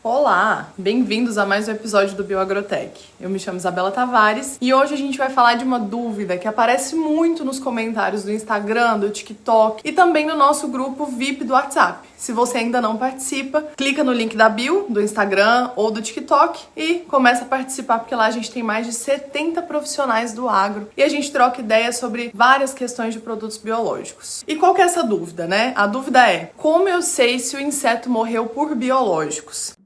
Olá, bem-vindos a mais um episódio do Bioagrotech. Eu me chamo Isabela Tavares e hoje a gente vai falar de uma dúvida que aparece muito nos comentários do Instagram, do TikTok e também no nosso grupo VIP do WhatsApp. Se você ainda não participa, clica no link da bio do Instagram ou do TikTok e começa a participar, porque lá a gente tem mais de 70 profissionais do agro e a gente troca ideias sobre várias questões de produtos biológicos. E qual que é essa dúvida, né? A dúvida é: como eu sei se o inseto morreu por biológicos?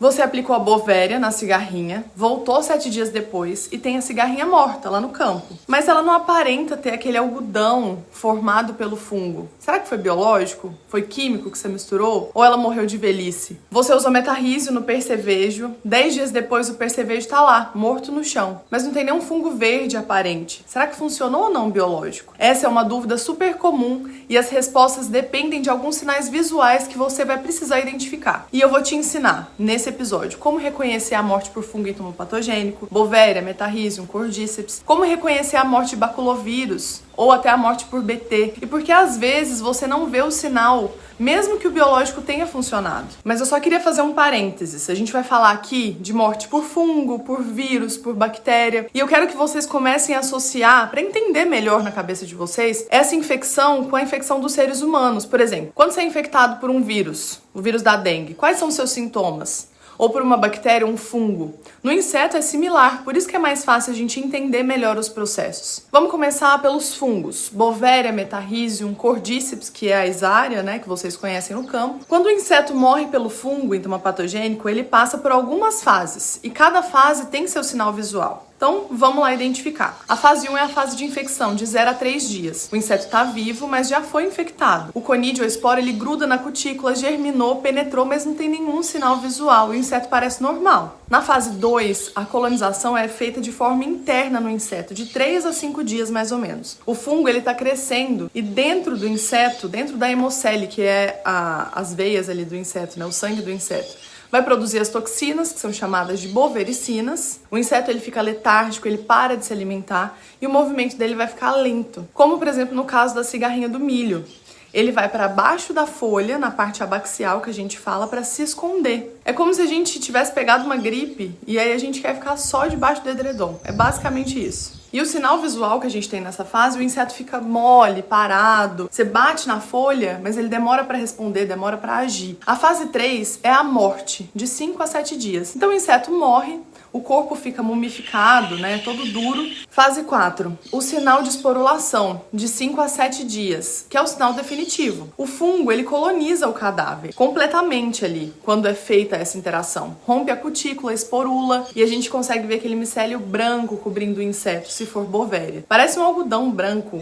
Você aplicou a Bovéria na cigarrinha, voltou 7 dias depois e tem a cigarrinha morta lá no campo. Mas ela não aparenta ter aquele algodão formado pelo fungo. Será que foi biológico? Foi químico que você misturou? Ou ela morreu de velhice? Você usou metarrísio no percevejo, 10 dias depois o percevejo tá lá, morto no chão. Mas não tem nenhum fungo verde aparente. Será que funcionou ou não biológico? Essa é uma dúvida super comum e as respostas dependem de alguns sinais visuais que você vai precisar identificar. E eu vou te ensinar nesse episódio como reconhecer a morte por fungo entomopatogênico, Bovéria, metarrhizium, Cordyceps, como reconhecer a morte de baculovírus ou até a morte por BT, e porque às vezes você não vê o sinal, mesmo que o biológico tenha funcionado. Mas eu só queria fazer um parênteses. A gente vai falar aqui de morte por fungo, por vírus, por bactéria, e eu quero que vocês comecem a associar, para entender melhor na cabeça de vocês, essa infecção com a infecção dos seres humanos. Por exemplo, quando você é infectado por um vírus, o vírus da dengue, quais são os seus sintomas? Ou por uma bactéria, um fungo. No inseto é similar, por isso que é mais fácil a gente entender melhor os processos. Vamos começar pelos fungos. Bovéria, metarrhizium, Cordyceps, que é a Isária, né, que vocês conhecem no campo. Quando o inseto morre pelo fungo entomopatogênico, ele passa por algumas fases, e cada fase tem seu sinal visual. Então, vamos lá identificar. A fase 1 é a fase de infecção, de 0 a 3 dias. O inseto está vivo, mas já foi infectado. O conídeo ou esporo, ele gruda na cutícula, germinou, penetrou, mas não tem nenhum sinal visual. O inseto parece normal. Na fase 2, a colonização é feita de forma interna no inseto, de 3 a 5 dias mais ou menos. O fungo, ele está crescendo e dentro do inseto, dentro da hemocele, que é as veias ali do inseto, né, o sangue do inseto, vai produzir as toxinas, que são chamadas de bovericinas. O inseto ele fica letárgico, ele para de se alimentar e o movimento dele vai ficar lento. Como, por exemplo, no caso da cigarrinha do milho. Ele vai para baixo da folha, na parte abaxial que a gente fala, para se esconder. É como se a gente tivesse pegado uma gripe e aí a gente quer ficar só debaixo do edredom. É basicamente isso. E o sinal visual que a gente tem nessa fase, o inseto fica mole, parado. Você bate na folha, mas ele demora para responder, demora para agir. A fase 3 é a morte, de 5 a 7 dias. Então o inseto morre, o corpo fica mumificado, né, todo duro. Fase 4, o sinal de esporulação, de 5 a 7 dias, que é o sinal definitivo. O fungo, ele coloniza o cadáver completamente ali, quando é feita essa interação. Rompe a cutícula, esporula, e a gente consegue ver aquele micélio branco cobrindo o inseto, se for Bovéria. Parece um algodão branco,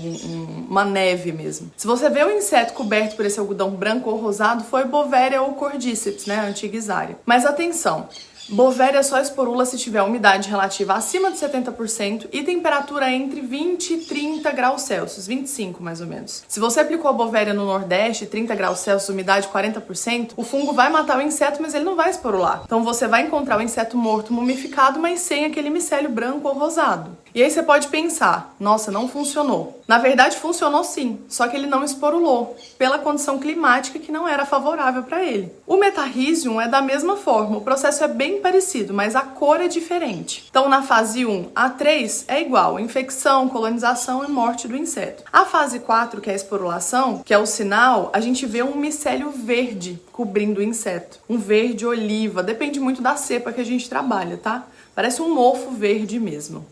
uma neve mesmo. Se você vê o inseto coberto por esse algodão branco ou rosado, foi Bovéria ou Cordyceps, né, a antiga Isária. Mas atenção! Bovéria só esporula se tiver umidade relativa acima de 70% e temperatura entre 20 e 30 graus Celsius, 25 mais ou menos. Se você aplicou a Bovéria no Nordeste, 30 graus Celsius, umidade 40%, o fungo vai matar o inseto, mas ele não vai esporular. Então você vai encontrar o inseto morto, mumificado, mas sem aquele micélio branco ou rosado. E aí você pode pensar, nossa, não funcionou. Na verdade funcionou sim, só que ele não esporulou, pela condição climática que não era favorável para ele. O metarrhizium é da mesma forma, o processo é bem parecido, mas a cor é diferente. Então na fase 1 a 3 é igual, infecção, colonização e morte do inseto. A fase 4, que é a esporulação, que é o sinal, a gente vê um micélio verde cobrindo o inseto. Um verde oliva, depende muito da cepa que a gente trabalha, tá? Parece um mofo verde mesmo.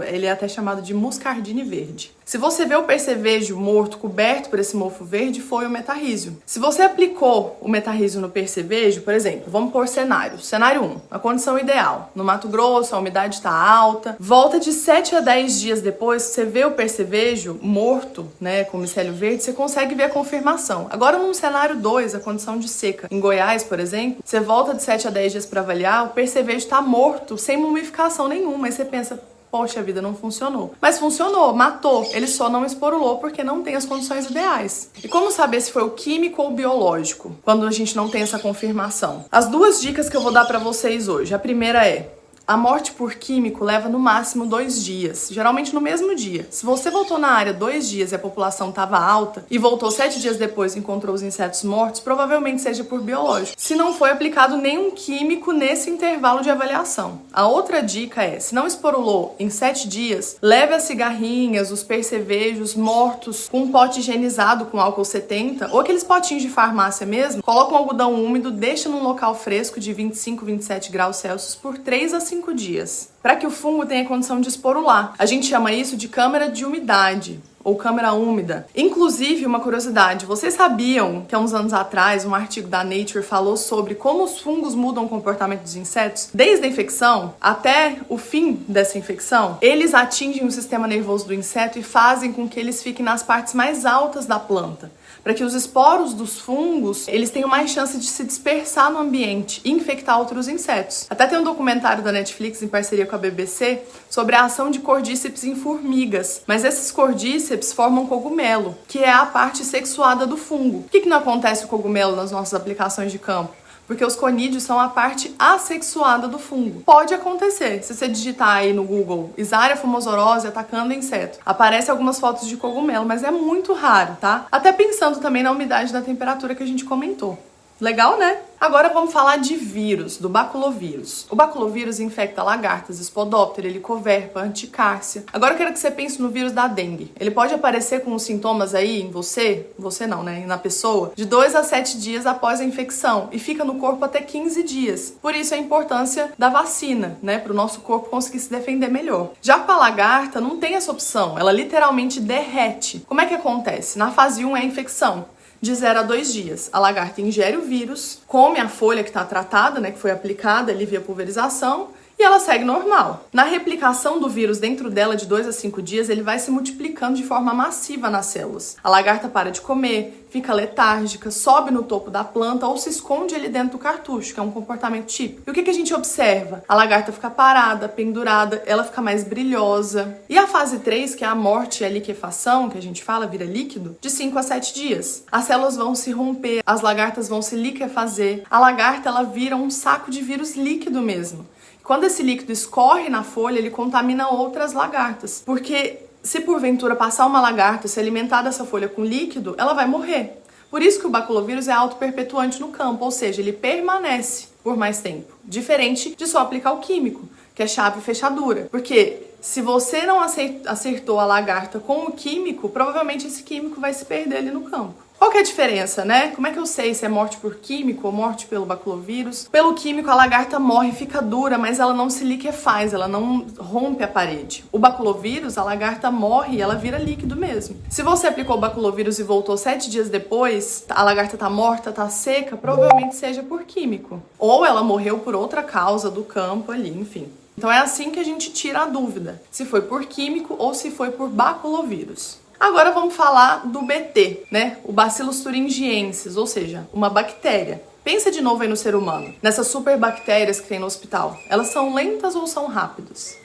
Ele é até chamado de muscardine verde. Se você vê o percevejo morto coberto por esse mofo verde, foi o metarrhizium. Se você aplicou o metarrhizium no percevejo, por exemplo, vamos pôr cenário. Cenário 1, a condição ideal. No Mato Grosso, a umidade está alta. Volta de 7 a 10 dias depois, você vê o percevejo morto, né, com micélio verde, você consegue ver a confirmação. Agora, num cenário 2, a condição de seca. Em Goiás, por exemplo, você volta de 7 a 10 dias para avaliar, o percevejo está morto, sem mumificação nenhuma. Aí você pensa, poxa vida, não funcionou. Mas funcionou, matou. Ele só não esporulou porque não tem as condições ideais. E como saber se foi o químico ou o biológico, quando a gente não tem essa confirmação? As duas dicas que eu vou dar para vocês hoje. A primeira é: A morte por químico leva no máximo 2 dias, geralmente no mesmo dia. Se você voltou na área 2 dias e a população estava alta e voltou 7 dias depois e encontrou os insetos mortos, provavelmente seja por biológico. Se não foi aplicado nenhum químico nesse intervalo de avaliação. A outra dica é, se não esporulou em 7 dias, leve as cigarrinhas, os percevejos mortos com um pote higienizado com álcool 70 ou aqueles potinhos de farmácia mesmo, coloca um algodão úmido, deixa num local fresco de 25, 27 graus Celsius por 3 a 5 dias, para que o fungo tenha condição de esporular. A gente chama isso de câmara de umidade ou câmara úmida. Inclusive, uma curiosidade, vocês sabiam que há uns anos atrás um artigo da Nature falou sobre como os fungos mudam o comportamento dos insetos? Desde a infecção até o fim dessa infecção, eles atingem o sistema nervoso do inseto e fazem com que eles fiquem nas partes mais altas da planta, para que os esporos dos fungos, eles tenham mais chance de se dispersar no ambiente e infectar outros insetos. Até tem um documentário da Netflix em parceria com a BBC sobre a ação de cordíceps em formigas. Mas esses cordíceps formam cogumelo, que é a parte sexuada do fungo. Por que não acontece o cogumelo nas nossas aplicações de campo? Porque os conídeos são a parte assexuada do fungo. Pode acontecer. Se você digitar aí no Google Isaria fumosorose atacando inseto, aparece algumas fotos de cogumelo, mas é muito raro, tá? Até pensando também na umidade da temperatura que a gente comentou. Legal, né? Agora vamos falar de vírus, do baculovírus. O baculovírus infecta lagartas, espodóptera, helicoverpa, anticárcia. Agora eu quero que você pense no vírus da dengue. Ele pode aparecer com os sintomas aí em você não, né? Na pessoa, de 2 a 7 dias após a infecção e fica no corpo até 15 dias. Por isso a importância da vacina, né? Para o nosso corpo conseguir se defender melhor. Já para a lagarta não tem essa opção, ela literalmente derrete. Como é que acontece? Na fase 1 é a infecção. De 0 a 2 dias. A lagarta ingere o vírus, come a folha que está tratada, né, que foi aplicada ali via pulverização, e ela segue normal. Na replicação do vírus dentro dela de 2 a 5 dias, ele vai se multiplicando de forma massiva nas células. A lagarta para de comer, fica letárgica, sobe no topo da planta ou se esconde ali dentro do cartucho, que é um comportamento típico. E o que a gente observa? A lagarta fica parada, pendurada, ela fica mais brilhosa. E a fase 3, que é a morte e a liquefação, que a gente fala, vira líquido, de 5 a 7 dias. As células vão se romper, as lagartas vão se liquefazer. A lagarta, ela vira um saco de vírus líquido mesmo. Quando esse líquido escorre na folha, ele contamina outras lagartas. Porque se porventura passar uma lagarta se alimentar dessa folha com líquido, ela vai morrer. Por isso que o baculovírus é autoperpetuante no campo, ou seja, ele permanece por mais tempo. Diferente de só aplicar o químico, que é chave e fechadura. Porque se você não acertou a lagarta com o químico, provavelmente esse químico vai se perder ali no campo. Qual que é a diferença, né? Como é que eu sei se é morte por químico ou morte pelo baculovírus? Pelo químico, a lagarta morre, fica dura, mas ela não se liquefaz, ela não rompe a parede. O baculovírus, a lagarta morre e ela vira líquido mesmo. Se você aplicou o baculovírus e voltou 7 dias depois, a lagarta tá morta, tá seca, provavelmente seja por químico. Ou ela morreu por outra causa do campo ali, enfim. Então é assim que a gente tira a dúvida, se foi por químico ou se foi por baculovírus. Agora vamos falar do BT, né? O Bacillus thuringiensis, ou seja, uma bactéria. Pensa de novo aí no ser humano, nessas superbactérias que tem no hospital. Elas são lentas ou são rápidas?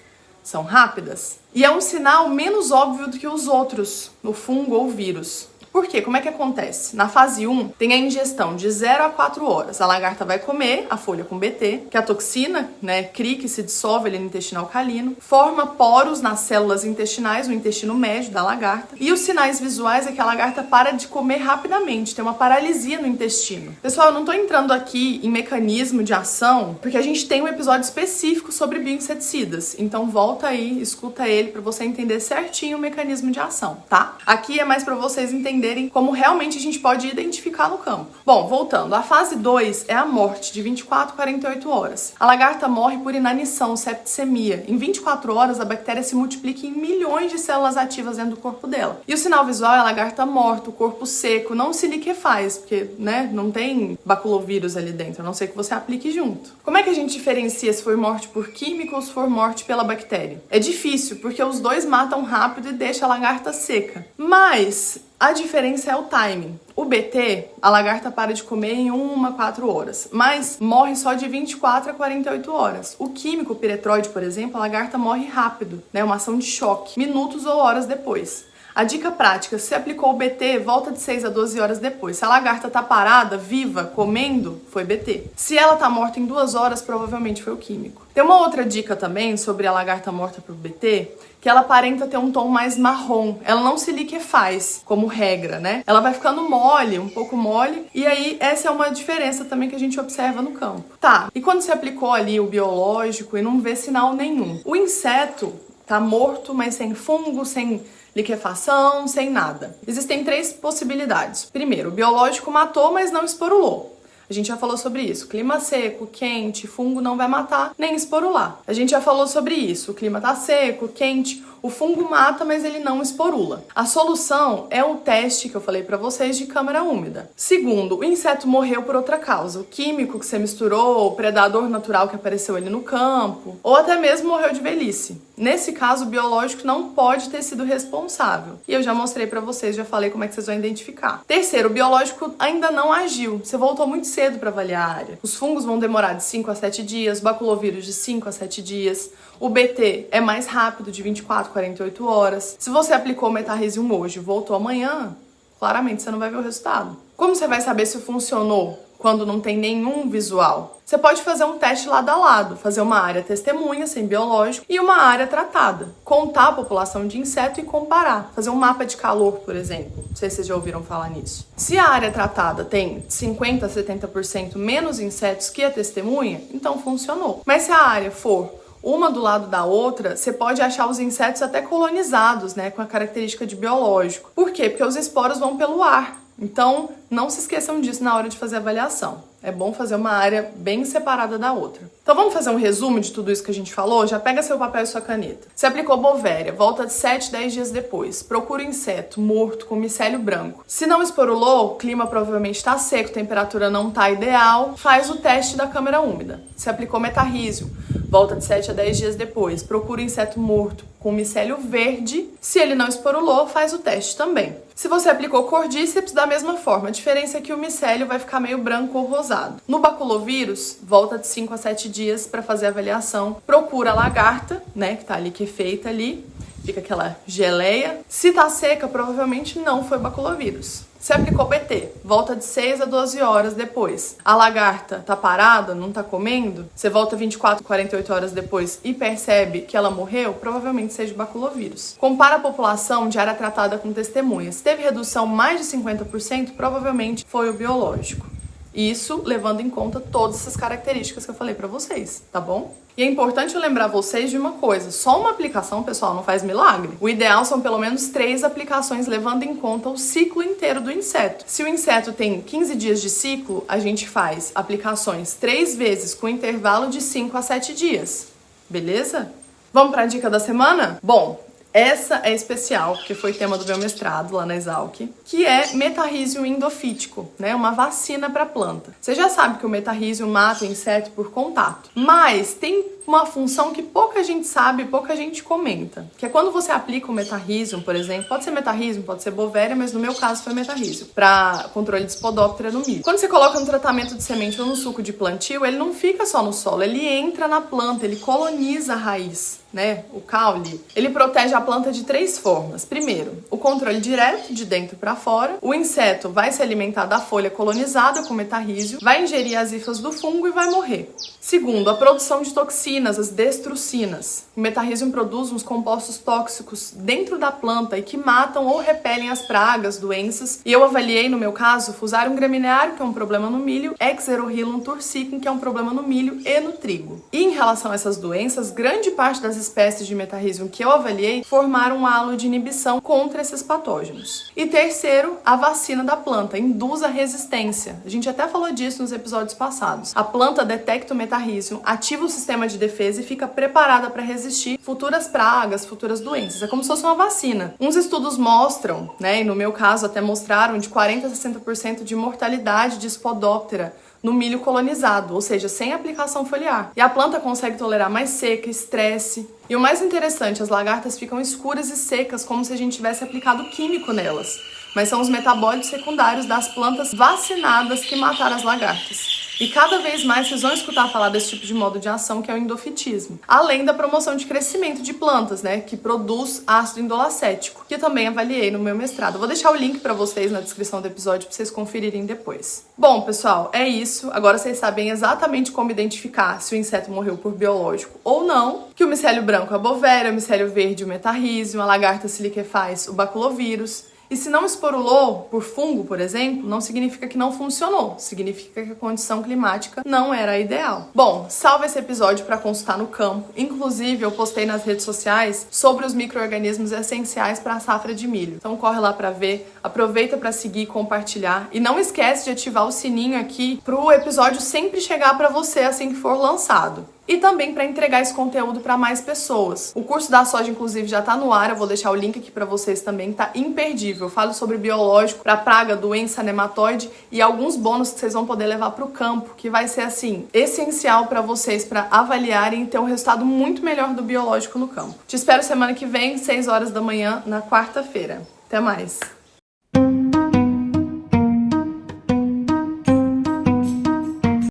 São rápidas. E é um sinal menos óbvio do que os outros, o fungo ou o vírus. Por quê? Como é que acontece? Na fase 1, tem a ingestão de 0 a 4 horas. A lagarta vai comer a folha com BT, que é a toxina, né, CRI, que se dissolve ali no intestino alcalino, forma poros nas células intestinais, no intestino médio da lagarta. E os sinais visuais é que a lagarta para de comer rapidamente, tem uma paralisia no intestino. Pessoal, eu não tô entrando aqui em mecanismo de ação, porque a gente tem um episódio específico sobre bioinseticidas. Então volta aí, escuta ele para você entender certinho o mecanismo de ação, tá? Aqui é mais para vocês entenderem como realmente a gente pode identificar no campo. Bom, voltando, a fase 2 é a morte de 24 a 48 horas. A lagarta morre por inanição, septicemia. Em 24 horas, a bactéria se multiplica em milhões de células ativas dentro do corpo dela. E o sinal visual é a lagarta morta, o corpo seco, não se liquefaz, porque, né, não tem baculovírus ali dentro, a não ser que você aplique junto. Como é que a gente diferencia se foi morte por químico ou se for morte pela bactéria? É difícil, porque os dois matam rápido e deixam a lagarta seca. Mas a diferença é o timing. O BT, a lagarta para de comer em 1 a 4 horas, mas morre só de 24 a 48 horas. O químico, o piretroide, por exemplo, a lagarta morre rápido, né? Uma ação de choque, minutos ou horas depois. A dica prática: se aplicou o BT, volta de 6 a 12 horas depois. Se a lagarta tá parada, viva, comendo, foi BT. Se ela tá morta em 2 horas, provavelmente foi o químico. Tem uma outra dica também sobre a lagarta morta por BT, que ela aparenta ter um tom mais marrom. Ela não se liquefaz, como regra, né? Ela vai ficando mole, um pouco mole, e aí essa é uma diferença também que a gente observa no campo. Tá, e quando você aplicou ali o biológico e não vê sinal nenhum? O inseto tá morto, mas sem fungo, sem liquefação, sem nada. Existem 3 possibilidades. Primeiro, o biológico matou, mas não esporulou. A gente já falou sobre isso. Clima seco, quente, fungo não vai matar, nem esporular. A gente já falou sobre isso. O clima tá seco, quente, o fungo mata, mas ele não esporula. A solução é o teste que eu falei pra vocês de câmara úmida. Segundo, o inseto morreu por outra causa. O químico que você misturou, o predador natural que apareceu ali no campo, ou até mesmo morreu de velhice. Nesse caso, o biológico não pode ter sido responsável. E eu já mostrei pra vocês, já falei como é que vocês vão identificar. Terceiro, o biológico ainda não agiu. Você voltou muito cedo para avaliar a área. Os fungos vão demorar de 5 a 7 dias, baculovírus de 5 a 7 dias. O BT é mais rápido, de 24 a 48 horas. Se você aplicou o Metarhizium hoje e voltou amanhã, claramente você não vai ver o resultado. Como você vai saber se funcionou quando não tem nenhum visual? Você pode fazer um teste lado a lado, fazer uma área testemunha, sem biológico, e uma área tratada. Contar a população de inseto e comparar. Fazer um mapa de calor, por exemplo. Não sei se vocês já ouviram falar nisso. Se a área tratada tem 50% a 70% menos insetos que a testemunha, então funcionou. Mas se a área for uma do lado da outra, você pode achar os insetos até colonizados, né, com a característica de biológico. Por quê? Porque os esporos vão pelo ar. Então, não se esqueçam disso na hora de fazer a avaliação. É bom fazer uma área bem separada da outra. Então vamos fazer um resumo de tudo isso que a gente falou? Já pega seu papel e sua caneta. Você aplicou Bovéria, volta de 7 a 10 dias depois. Procura o inseto morto com micélio branco. Se não esporulou, o clima provavelmente está seco, temperatura não está ideal, faz o teste da câmara úmida. Você aplicou Metarhizium, volta de 7 a 10 dias depois. Procura o inseto morto com micélio verde. Se ele não esporulou, faz o teste também. Se você aplicou Cordíceps, da mesma forma. A diferença é que o micélio vai ficar meio branco ou rosado. No baculovírus, volta de 5 a 7 dias para fazer a avaliação. Procura a lagarta, né, que tá ali, que é feita ali. Fica aquela geleia. Se tá seca, provavelmente não foi baculovírus. Você aplicou BT, volta de 6 a 12 horas depois. A lagarta tá parada, não tá comendo, você volta 24 a 48 horas depois e percebe que ela morreu, provavelmente seja baculovírus. Compara a população de área tratada com testemunhas. Se teve redução mais de 50%, provavelmente foi o biológico. Isso levando em conta todas essas características que eu falei pra vocês, tá bom? E é importante eu lembrar vocês de uma coisa, só uma aplicação, pessoal, não faz milagre. O ideal são pelo menos 3 aplicações, levando em conta o ciclo inteiro do inseto. Se o inseto tem 15 dias de ciclo, a gente faz aplicações 3 vezes com intervalo de 5 a 7 dias, beleza? Vamos pra dica da semana? Bom, essa é especial, porque foi tema do meu mestrado lá na Exalc, que é Metarhizium endofítico, né? Uma vacina para planta. Você já sabe que o Metarhizium mata o inseto por contato, mas tem uma função que pouca gente sabe, pouca gente comenta, que é quando você aplica o Metarhizium, por exemplo, pode ser Metarhizium, pode ser Bovéria, mas no meu caso foi Metarhizium, para controle de Spodoptera no milho. Quando você coloca no tratamento de semente ou no suco de plantio, ele não fica só no solo, ele entra na planta, ele coloniza a raiz, né? O caule. Ele protege a planta de 3 formas. Primeiro, o controle direto, de dentro para fora. O inseto vai se alimentar da folha colonizada com Metarhizium, vai ingerir as hifas do fungo e vai morrer. Segundo, a produção de toxinas, as destrucinas. O Metarhizium produz uns compostos tóxicos dentro da planta e que matam ou repelem as pragas, doenças. E eu avaliei, no meu caso, Fusarium graminearum, que é um problema no milho, Exerohilum tursicum, que é um problema no milho e no trigo. E em relação a essas doenças, grande parte das espécies de Metarhizium que eu avaliei formaram um halo de inibição contra esses patógenos. E terceiro, a vacina da planta induz a resistência. A gente até falou disso nos episódios passados. A planta detecta o Metarhizium, ativa o sistema de defesa e fica preparada para resistir futuras pragas, futuras doenças. É como se fosse uma vacina. Uns estudos mostram, né, e no meu caso até mostraram, de 40% a 60% de mortalidade de Spodoptera no milho colonizado, ou seja, sem aplicação foliar. E a planta consegue tolerar mais seca, estresse. E o mais interessante, as lagartas ficam escuras e secas, como se a gente tivesse aplicado químico nelas. mas são os metabólitos secundários das plantas vacinadas que mataram as lagartas. E cada vez mais vocês vão escutar falar desse tipo de modo de ação, que é o endofitismo. Além da promoção de crescimento de plantas, né, que produz ácido indolacético, que eu também avaliei no meu mestrado. Eu vou deixar o link para vocês na descrição do episódio para vocês conferirem depois. Bom, pessoal, é isso. Agora vocês sabem exatamente como identificar se o inseto morreu por biológico ou não, que o micélio branco é a bovéria, o micélio verde o metarrísio, a lagarta se liquefaz o baculovírus. E se não esporulou por fungo, por exemplo, não significa que não funcionou, significa que a condição climática não era a ideal. Bom, salva esse episódio para consultar no campo. Inclusive, eu postei nas redes sociais sobre os micro-organismos essenciais para a safra de milho. Então corre lá para ver, aproveita para seguir e compartilhar. E não esquece de ativar o sininho aqui para o episódio sempre chegar para você assim que for lançado. E também para entregar esse conteúdo para mais pessoas. O curso da soja, inclusive, já tá no ar, eu vou deixar o link aqui para vocês também, tá imperdível. Eu falo sobre biológico, para praga, doença, nematóide e alguns bônus que vocês vão poder levar para o campo, que vai ser, assim, essencial para vocês para avaliarem e ter um resultado muito melhor do biológico no campo. Te espero semana que vem, 6 horas da manhã, na quarta-feira. Até mais!